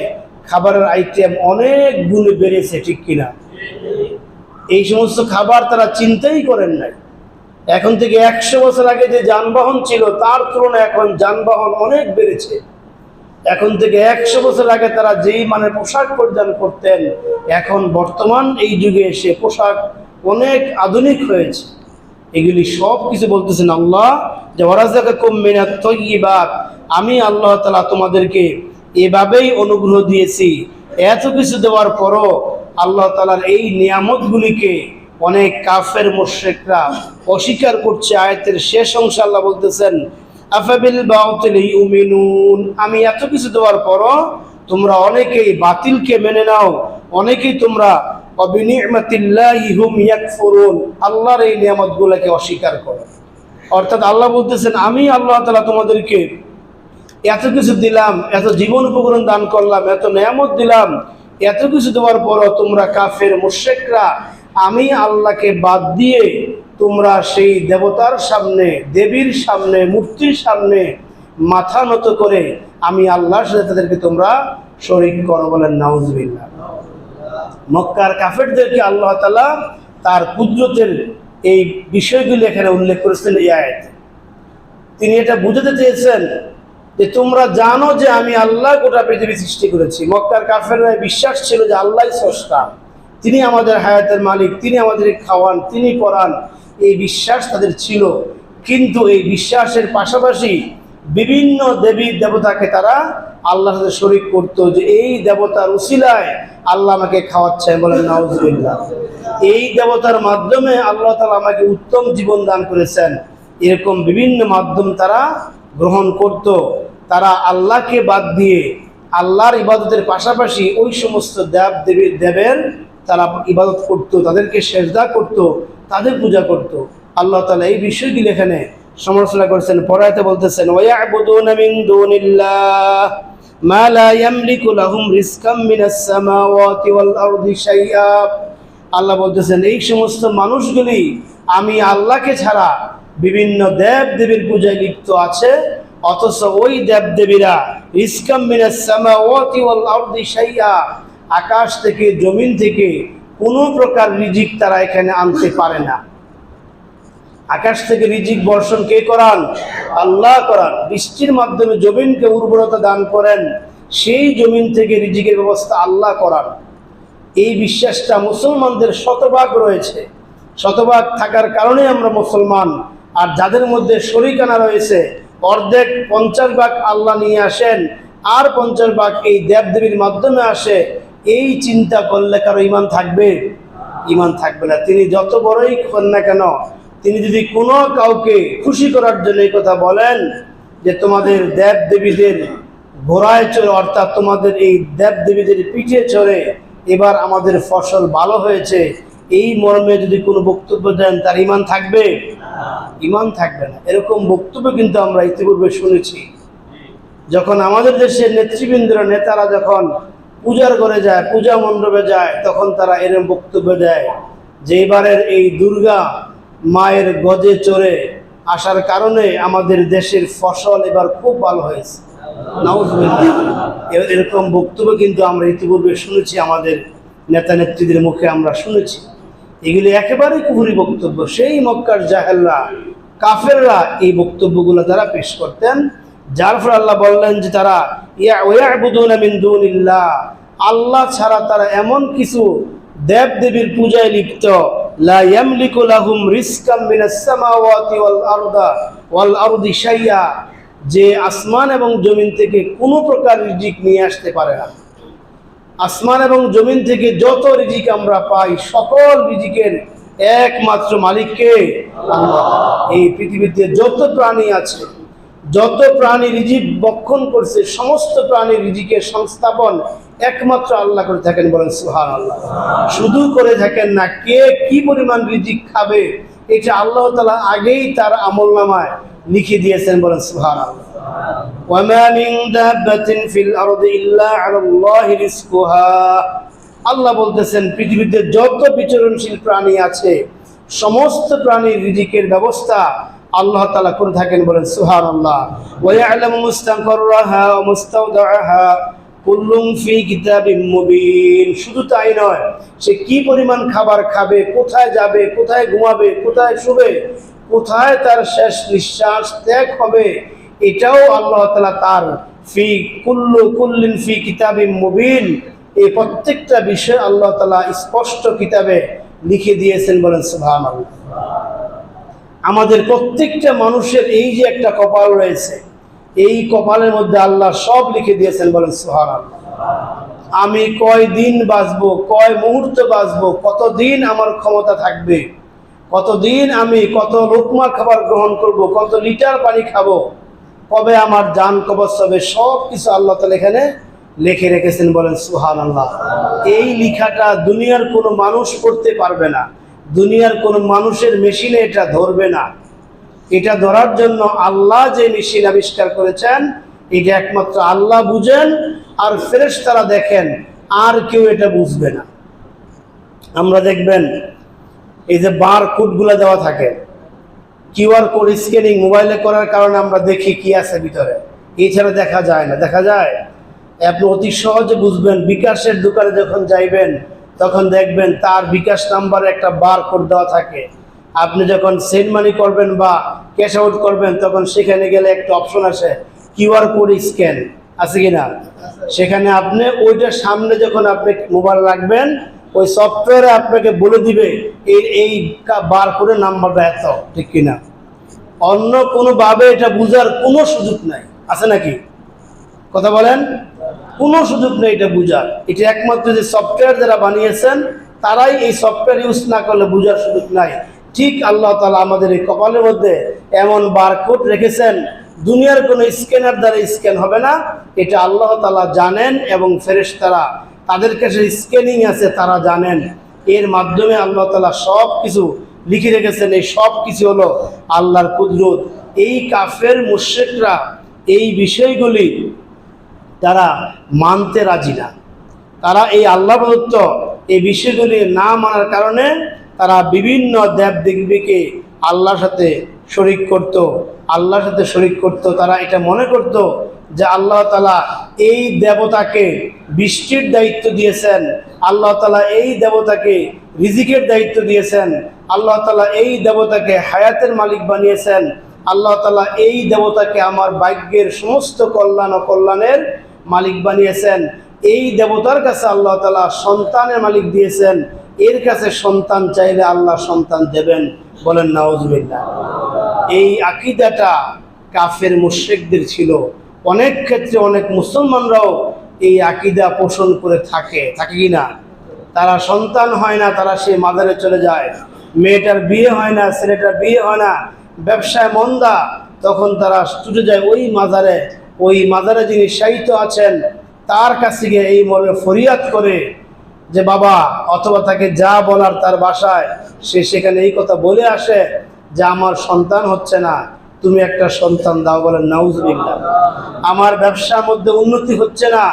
খাবারের আইটেম অনেক গুণে বেড়েছে, ঠিক কিনা? এই সমস্ত খাবার তারা চিন্তাই করেন নাই। এখন থেকে 100 বছর আগে যে যানবাহন ছিল তার তুলনায় এখন যানবাহন অনেক বেড়েছে। এখন থেকে 100 বছর আগে তারা যেই মানে পোশাক পরিধান করতেন, এখন বর্তমান এই যুগে এসে পোশাক অনেক আধুনিক হয়েছে। এগুলি সব কিছু বলতেছেন আল্লাহ যে ওয়ারাযাকাকুম মিনাত তাইয়্যিবাত, আমি আল্লাহ তাআলা তোমাদেরকে এভাবেই অনুগ্রহ দিয়েছি। এত কিছু দেওয়ার পরও আল্লাহ তাআলার এই নিয়ামতগুলিকে অনেক কাফের মুশরিকরা অস্বীকার করছে। আয়াতের শেষ অংশে আল্লাহ বলতেছেন আফাবিল বাতিল ইউমিনুন, আমি এত কিছু দেওয়ার পরও তোমরা অনেকেই বাতিলকে মেনে নাও, অনেকেই তোমরা অবিনিমাতিল্লাহি হুম ইয়াকফুরুন, আল্লাহর এই নিয়ামতগুলোকে অস্বীকার করো। অর্থাৎ আল্লাহ বলতেছেন আমি আল্লাহ তাআলা তোমাদেরকে এত কিছু দিলাম, এত জীবন উপকরণ দান করলাম, এত নিয়ামত দিলাম, এত কিছু দেওয়ার পরও তোমরা কাফের মুশরিকরা আমি আল্লাহকে বাদ দিয়ে তোমরা সেই দেবতার সামনে, দেবীর সামনে, মূর্তির সামনে মাথা নত করে আমি আল্লাহর সাথে তাদেরকে তোমরা শরীক করো। বলেন নাউজুবিল্লাহ। মক্কার কাফেরদেরকে আল্লাহ তাআলা তার কুদরতের এই বিষয়গুলি এখানে উল্লেখ করেছেন এই আয়াতে। তিনি এটা বুঝাতে চেয়েছেন যে তোমরা জানো যে আমি আল্লাহ গোটা পৃথিবী সৃষ্টি করেছি। মক্কার কাফেররা বিশ্বাস ছিল যে আল্লাহই স্রষ্টা, তিনি আমাদের হায়াতের মালিক, তিনি আমাদের খাওয়ান, তিনি পড়ান, এই বিশ্বাস তাদের ছিল। কিন্তু এই বিশ্বাসের পাশাপাশি বিভিন্ন দেবী দেবতাকে তারা আল্লাহর সাথে শরীক করত, যে এই দেবতার উসিলায় আল্লাহ আমাকে খাওয়াচ্ছেন। বলেন নাউজুবিল্লাহ। এই দেবতার মাধ্যমে আল্লাহ তাআলা আমাকে উত্তম জীবন দান করেছেন, এরকম বিভিন্ন মাধ্যম তারা গ্রহণ করত। তারা আল্লাহকে বাদ দিয়ে আল্লাহর ইবাদতের পাশাপাশি ওই সমস্ত দেবের তারা ইবাদত করত, তাদেরকে সেজদা করত, তাদের পূজা করত। আল্লাহ তাআলা এই বিষয়গুলি এখানে সমালোচনা করেছেন। পরায়াতে বলতেছেন ওয়ায়াবুদুনা মিন দুনিল্লাহ মা লা ইয়ামলিকু লাহুম রিজকাম মিনাস সামাওয়াতি ওয়াল আরদি শাইআ। আল্লাহ বলতেছেন এই সমস্ত মানুষগুলি আমি আল্লাহকে ছাড়া বিভিন্ন দেব দেবীর পূজায় লিপ্ত আছে, অথচ ওই দেব দেবীরা রিজকাম মিনাস সামাওয়াতি ওয়াল আরদি শাইআ, আকাশ থেকে জমিন থেকে কোনো প্রকার রিজিক তারা এখানে আনতে পারে না। আকাশ থেকে রিজিক বর্ষণ কে করান? আল্লাহ করান। বৃষ্টির মাধ্যমে জমিনকে উর্বরতা দান করেন, সেই জমিন থেকে রিজিকের ব্যবস্থা আল্লাহ করান। এই বিশ্বাসটা মুসলমানদের শতভাগ রয়েছে। শতভাগ থাকার কারণে আমরা মুসলমান। আর যাদের মধ্যে শরিকানা রয়েছে, অর্ধেক 50 ভাগ আল্লাহ নিয়ে আসেন আর 50 ভাগ এই দেবদেবীর মাধ্যমে আসে, এই চিন্তা করলে কারো ইমান থাকবে? ইমান থাকবে না। তিনি যত বড়ই হন না কেন, তিনি যদি কোনো কাউকে খুশি করার জন্য এই কথা বলেন যে তোমাদের দেব দেবীদের ঘোড়ায় চড়ে, অর্থাৎ তোমাদের এই দেব দেবীদের পিঠে চড়ে এবার আমাদের ফসল ভালো হয়েছে, এই মর্মে যদি কোনো বক্তব্য দেন, তার ইমান থাকবে? ইমান থাকবে না। এরকম বক্তব্য কিন্তু আমরা ইতিপূর্বে শুনেছি। যখন আমাদের দেশের নেতৃবৃন্দরা, নেতারা যখন পূজার ঘরে যায়, পূজা মণ্ডপে যায়, তখন তারা এরকম বক্তব্য দেয় যে এবারের এই দুর্গা মায়ের গজে চড়ে আসার কারণে আমাদের দেশের ফসল এবার খুব ভালো হয়েছে। নাউজুবিল্লাহ। এরকম বক্তব্য কিন্তু আমরা ইতিপূর্বে শুনেছি, আমাদের নেতা নেত্রীদের মুখে আমরা শুনেছি। এগুলি একেবারেই কুফরি বক্তব্য। সেই মক্কার জাহেলরা, কাফেররা এই বক্তব্যগুলো তারা পেশ করতেন, যার ফলে আল্লাহ বললেন যে তারা ওয়ায়াবুদুনা মিন দুনিল্লাহ, আল্লাহ ছাড়া তারা এমন কিছু দেব দেবীর পূজায় লিপ্ত, লা ইয়ামলিকু লাহুম রিজকাম মিনাস সামাওয়াতি ওয়াল আরদি শাইআ, যে আসমান এবং জমিন থেকে কোনো প্রকার রিজিক নিয়ে আসতে পারে না। আসমান এবং জমিন থেকে যত রিজিক আমরা পাই, সকল রিজিকের একমাত্র মালিককে আল্লাহ। এই পৃথিবীতে যত প্রাণী আছে, যত প্রাণী রিজিক বক্ষণ করছে, সমস্ত প্রাণীর রিজিকের সংস্থাপন একমাত্র আল্লাহ করে থাকেন। বলেন সুবহানাল্লাহ। শুধু করে থাকেন না, কে কি পরিমাণ রিজিক খাবে এটা আল্লাহ তাআলা আগেই তার আমলনামায় লিখে দিয়েছেন। বলেন সুবহানাল্লাহ। ওয়ামা মিন দাব্বাতিন ফিল আরদি ইল্লা আলাল্লাহি রিজকুহা। আল্লাহ বলতেছেন পৃথিবীতে যত বিচরণশীল প্রাণী আছে, সমস্ত প্রাণীর রিজিকের ব্যবস্থা আল্লাহ তাআলা করে থাকেন, বলেন সুবহানাল্লাহ। ওয়া ইয়ালামু মুস্তাকরাহা ওয়া মুস্তাওদাআহা কুল্লুম ফি কিতাবিম মুবিন। শুধু তাই নয়, সে কি পরিমাণ খাবার খাবে, কোথায় যাবে, কোথায় ঘুমাবে, কোথায় শুবে, কোথায় তার শেষ নিঃশ্বাস ত্যাগ হবে, এটাও আল্লাহ তাআলা তার কুল্লিন ফি কিতাবিম মুবিন, এই প্রত্যেকটা বিষয় আল্লাহ তাআলা স্পষ্ট কিতাবে লিখে দিয়েছেন, বলেন সুবহানাল্লাহ। আমাদের প্রত্যেকটা মানুষের এই যে একটা কপাল রয়েছে, এই কপালের মধ্যে আল্লাহ সব লিখে দিয়েছেন, বলেন সুবহানাল্লাহ। আমি কয় দিন বাঁচবো, কয় মুহূর্ত বাঁচবো, কতদিন আমার ক্ষমতা থাকবে, কতদিন আমি কত লোকমা খাবার গ্রহণ করব, কত লিটার পানি খাবো, কবে আমার জান কবজ হবে, সব কিছু আল্লাহ তাআলা এখানে লিখে রেখেছেন, বলেন সুবহানাল্লাহ। এই লেখাটা দুনিয়ার কোনো মানুষ করতে পারবে না, দুনিয়ার কোনো মানুষের মেশিনে এটা ধরবে না। এটা ধরার জন্য আল্লাহ যে মেশিন আবিষ্কার করেছেন, এটা একমাত্র আল্লাহ বুঝেন, আর ফেরেশতারা দেখেন, আর কেউ এটা বুঝবে না। আমরা দেখবেন এই যে বারকোডগুলো দেওয়া থাকে, কিউআর কোড স্ক্যানিং মোবাইলে করার কারণে আমরা দেখি কি আছে ভিতরে, এছাড়া দেখা যায় না। দেখা যায়, আপনি অতি সহজে বুঝবেন, বিকাশের দোকানে যখন যাইবেন তখন দেখবেন তার বিকাশ নাম্বারে একটা বারকোড দেওয়া থাকে। আপনি যখন সেন্ড মানি করবেন বা ক্যাশ আউট করবেন, তখন সেখানে গেলে একটা অপশন আসে কিউআর কোড স্ক্যান, আছে কি না? সেখানে আপনি ওইটার সামনে যখন আপনি মোবাইল রাখবেন, ওই সফটওয়্যারে আপনাকে বলে দিবে এই বারকোডের নাম্বারটা এত, ঠিক কিনা? অন্য কোনোভাবে এটা বোঝার কোনো সুযোগ নাই, আছে নাকি? কথা বলেন, কোনো সুযোগ নেই এটা বুঝার। এটা একমাত্র যে সফটওয়্যার যারা বানিয়েছেন তারাই এই সফটওয়্যার ইউজ না করলে বুঝার সুযোগ নাই। ঠিক আল্লাহ তাআলা আমাদের এই কপালের মধ্যে এমন বারকোড রেখেছেন, দুনিয়ার কোনো স্ক্যানার দ্বারা স্ক্যান হবে না, এটা আল্লাহ তাআলা জানেন, এবং ফেরেশতারা তাদের কাছে স্ক্যানিং আছে, তারা জানেন। এর মাধ্যমে আল্লাহ তাআলা সব কিছু লিখে রেখেছেন। এই সব কিছু হলো আল্লাহর কুদরত। এই কাফের মুশরিকরা এই বিষয়গুলি তারা মানতে রাজি না। তারা এই আল্লাহ প্রদত্ত এই বিষয়গুলি না মানার কারণে তারা বিভিন্ন দেব দেবীকে আল্লাহর সাথে শরীক করত, আল্লাহর সাথে শরীক করত। তারা এটা মনে করত যে আল্লাহ তাআলা এই দেবতাকে বৃষ্টির দায়িত্ব দিয়েছেন, আল্লাহ তাআলা এই দেবতাকে রিজিকের দায়িত্ব দিয়েছেন, আল্লাহ তাআলা এই দেবতাকে হায়াতের মালিক বানিয়েছেন, আল্লাহ তাআলা এই দেবতাকে আমার ভাগ্যের সমস্ত কল্যাণ ও কল্যাণের মালিক বানিয়েছেন, এই দেবতার কাছে আল্লাহ তাআলা সন্তানের মালিক দিয়েছেন, এর কাছে সন্তান চাইলে আল্লাহ সন্তান দেবেন, বলেন নাউজুবিল্লাহ। এই আকীদাটা কাফের মুশরিকদের ছিল। অনেক ক্ষেত্রে অনেক মুসলমানরাও এই আকীদা পোষণ করে থাকে কি না? তারা সন্তান হয় না, তারা সেই মাজারে চলে যায়, মেয়েটার বিয়ে হয় না, ছেলেটার বিয়ে হয় না, ব্যবসায় মন্দা, তখন তারা ছুটে যায় ওই মাজারে যিনি শায়িত আছেন তার কাছে গিয়ে এই মনে ফরিয়াদ করে যে বাবা, অথবা তাকে যা বলার তার বাসায় সে সেখানে এই কথা বলে আসে যে আমার সন্তান হচ্ছে না, তুমি একটা সন্তান দাও, বলেন নাউজুবিল্লাহ। আমার ব্যবসার মধ্যে উন্নতি হচ্ছে না,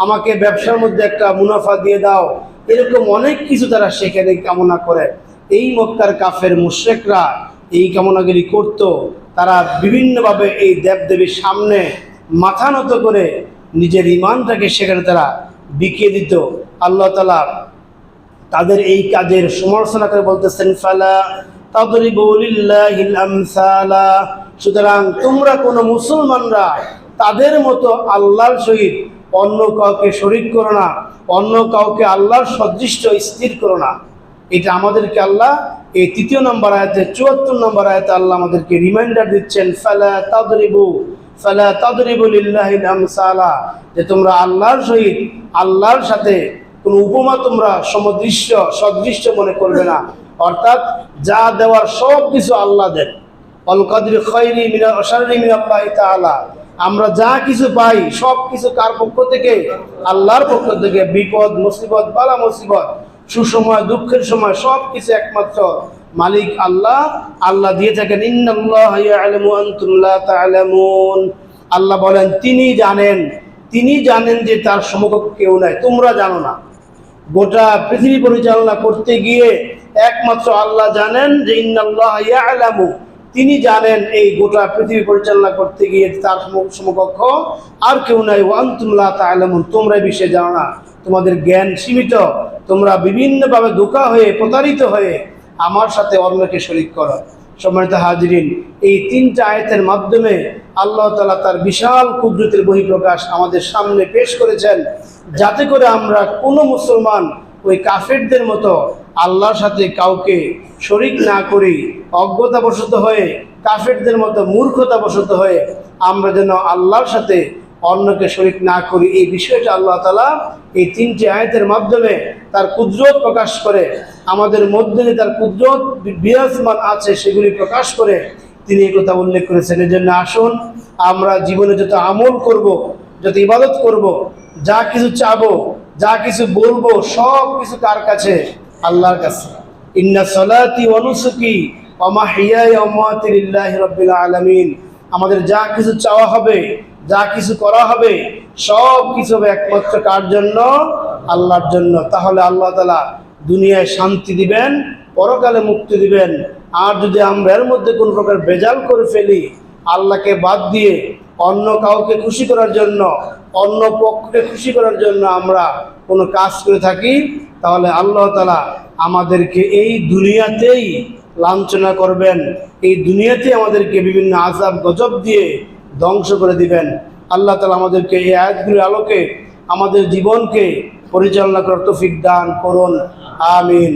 আমাকে ব্যবসার মধ্যে একটা মুনাফা দিয়ে দাও, এরকম অনেক কিছু তারা সেখানে কামনা করে। এই মক্কার কাফের মুশরিকরা এই কামনাগুলি করত। তারা বিভিন্নভাবে এই দেবদেবীর সামনে মাথা নত করে নিজের ঈমানটাকে সেখানে তারা বিকিয়ে দিত। আল্লাহ তাআলা তাদের এই কাজের সমালোচনা করে বলতেছেন, ফালা তাদরিবু লিল্লাহিল আমসালা, সুতরাং তোমরা কোনো মুসলমানরা তাদের মতো আল্লাহর সহিত অন্য কাউকে শরীক করো না, অন্য কাউকে আল্লাহর সদৃশ্য স্থির করো না। এটা আমাদেরকে আল্লাহ এই 3 নম্বর আয়াতে 74 নম্বর আয়াতে আল্লাহ আমাদেরকে রিমাইন্ডার দিচ্ছেন, ফালা তাদরিবু লিল্লাহিল আমসালা, যে তোমরা আল্লাহর সহিত আল্লাহর সাথে কোনো উপমা তোমরা সদৃশ্য মনে করবে না। অর্থাৎ যা দেওয়ার সব কিছু আল্লাহ দেন। অল কদরি খায়রি মিনা শাররি মিনাল্লাহি তাআলা, আমরা যা কিছু পাই সব কিছু কার পক্ষ থেকে? আল্লাহর পক্ষ থেকে। বিপদ মুসিবত, বালা মুসিবত, সুসময় দুঃখের সময় সব কিছু একমাত্র মালিক আল্লাহ দিয়ে থাকেন। ইন্নাল্লাহা ইয়ালামু আনতুম লা তা'লামুন, আল্লাহ বলেন তিনি জানেন যে তার সমকক্ষ কেউ নাই, তোমরা জানো না। গোটা পৃথিবী পরিচালনা করতে গিয়ে একমাত্র আল্লাহ জানেন যে ইন্নাল্লাহ ইয়ালামু, তিনি জানেন এই গোটা পৃথিবী পরিচালনা করতে গিয়ে তার সমকক্ষ আর কেউ নাই। ওয়া আনতুম লা তা'লামুন, তোমরা এই বিষয়ে জানো না, তোমাদের জ্ঞান সীমিত, তোমরা বিভিন্নভাবে ধোঁকা হয়ে প্রতারিত হয়ে আমার সাথে অন্যকে শরীক করো। সম্মানিত হাজিরিন, এই তিনটা আয়াতের মাধ্যমে আল্লাহ তাআলা তার বিশাল কুদরতের বহিঃপ্রকাশ আমাদের সামনে পেশ করেছেন, যাতে করে আমরা কোনো মুসলমান ওই কাফেরদের মতো আল্লাহর সাথে কাউকে শরীক না করি, অজ্ঞতাবশত হয়ে কাফেরদের মতো মূর্খতাবশত হয়ে আমরা যেন আল্লাহর সাথে অন্যকে শরীক না করি। এই বিষয়টা আল্লাহ তাআলা এই তিনটি আয়াতের মাধ্যমে তার কুদরত প্রকাশ করে, আমাদের মধ্যে তার কুদরত বিরাজমান আছে সেগুলি প্রকাশ করে তিনি এই কথা উল্লেখ করেছেন। এই জন্য আসুন আমরা জীবনে যত আমল করব, যত ইবাদত করব, যা কিছু চাবো, যা কিছু বলবো, সব কিছু কার কাছে? আল্লাহর কাছে। ইন্না সালাতি ওয়া নুসুকি ওয়া মাহইয়ায়া ওয়া মামাতি লিল্লাহি রাব্বিল আলামিন। আমাদের যা কিছু চাওয়া হবে, যা কিছু করা হবে, সব কিছু হবে একমাত্র কার জন্য? আল্লাহর জন্য। তাহলে আল্লাহ তাআলা দুনিয়ায় শান্তি দিবেন, পরকালে মুক্তি দিবেন। আর যদি আমরা এর মধ্যে কোনো প্রকার ভেজাল করে ফেলি, আল্লাহকে বাদ দিয়ে অন্য কাউকে খুশি করার জন্য, অন্য পক্ষকে খুশি করার জন্য আমরা কোনো কাজ করে থাকি, তাহলে আল্লাহ তাআলা আমাদেরকে এই দুনিয়াতেই লাঞ্ছনা করবেন, এই দুনিয়াতে আমাদেরকে বিভিন্ন আযাব গজব দিয়ে ধ্বংস করে দিবেন। আল্লাহ তাআলা আমাদেরকে এই আয়াতগুলির আলোকে আমাদের জীবনকে পরিচালনা করার তৌফিক দান করুন। আমিন।